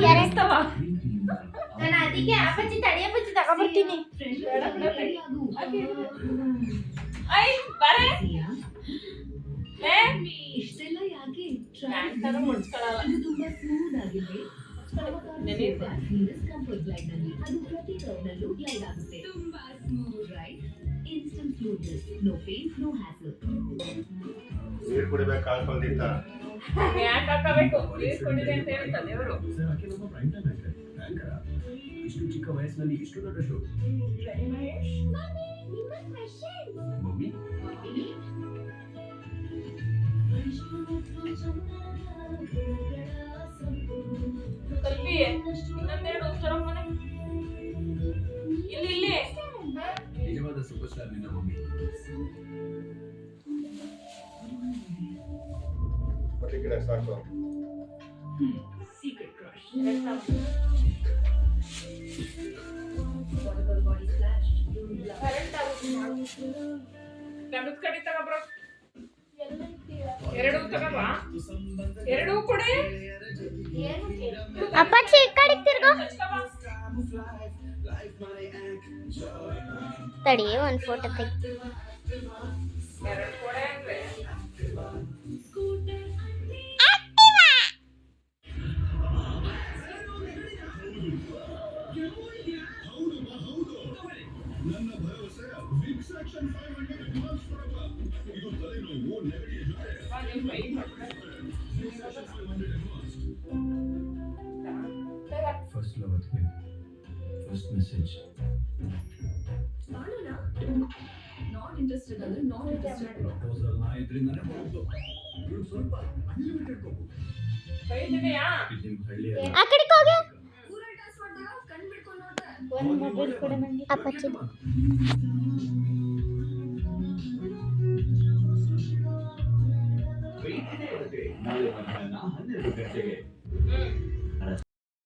ನಾನು ಅದಕ್ಕೆ ಅಪ್ಪಚ್ಚಿ ತಡಿಯಪ್ಪಚ್ಚಿ ತಗೊಬರ್ತೀನಿ. ಇಷ್ಟೆಲ್ಲ ಯಾಕೆ ಕಂಫರ್ಟ್ ಗ್ಲೈಡ್ ನಲ್ಲಿ ಅದು ಪ್ರತಿ ಕರ್ವ್ನಲ್ಲೂ ಗ್ಲೈಡ್ ಆಗುತ್ತೆ. ತುಂಬಾ smooth right, instant smoothness, no pain, no hassle. ನೀರು ಕುಡಿಬೇಕು ಕಾಲ್ಕೊಂಡಿದ್ದ ಯಾಕೆ ಹಾಕಬೇಕು ನೀರು ಕುಡಿದೆ ಅಂತ ಹೇಳ್ತಾರೆ ಅವರು. ಇಷ್ಟು ಚಿಕ್ಕ ವಯಸ್ಸಿನಲ್ಲಿ ಇಷ್ಟು ದೊಡ್ಡ ಶೋ. ಮಮ್ಮಿ ಕಲ್ಪಿ ಇನ್ನೊಂದೆರಡು ಉತ್ತರ ಮನೆ ಇಲ್ಲಿ ಇಲ್ಲಿ ನಿಜವಾದ ಸೂಪರ್ ಸ್ಟಾರ್ ನಿನ್ನ ಮಮ್ಮಿ. ಬಟ್ಟಿ ಗಿಡ ಸಾಕು. Secret crush. ಗಂಡದ ಕಡೆ ತಗೊಬ್ರ ಎರಡು ತಗೋಬಾ ಎರಡು ಕೊಡಿ ಅಪ್ಪಚ್ಚಿ ಈ ಕಡೆ ತಿರ್ಗೋ. ತಡಿ ಒಂದು ಫೋಟೋ ತೆಗಿ. ಎರಡು ಕೊಡೆ ಅಂದ್ರೆ ನನ್ನ ಭರವಸೆ ವಿಕ್ಸ್ ಆಕ್ಷನ್ 500 ಅಡ್ವಾನ್ಸ್ ಬರಲ್ಲ. ಇದು ತಲೆನೋವು ನೆಗಡಿಯ ಜೊತೆ ಫಸ್ಟ್ ಲವ್ ಅದಕ್ಕೆ ಫಸ್ಟ್ ಮೆಸೇಜ್. ಮಾಡೋಣ. ನಾಟ್ ಇಂಟ್ರೆಸ್ಟೆಡ್ ಅಂದ್ರೆ ನಾಟ್ ಇಂಟ್ರೆಸ್ಟೆಡ್. ಪ್ರಪೋಸಲ್ ನಾ ಇದ್ರಿಂದನೇ ಬರೋದು. ಇವ್ರು ಸ್ವಲ್ಪ ಅನ್ಲಿಮಿಟೆಡ್ ಕೊಡು. ಬೈದಿದೆಯಾ ಇದು ನಿಮ್ಮ ಹಳ್ಳಿಯ ಆ ಕಡೆಗೆ ಹೋಗಿ ಊರಲ್ಲಿ ಟಾಸ್ ಮಾಡಿದಾಗ ಕಣ್ ಬಿಡ್ಕೊಂಡು ನೋಡ್ದೆ. ಒಂದು ಮೊಬೈಲ್ ಕೊಡು ನನಗೆ. ಅಪ್ಪಚ್ಚಿ ನಾಳೆ ಮಧ್ಯಾಹ್ನ 12 ಗಂಟೆಗೆ.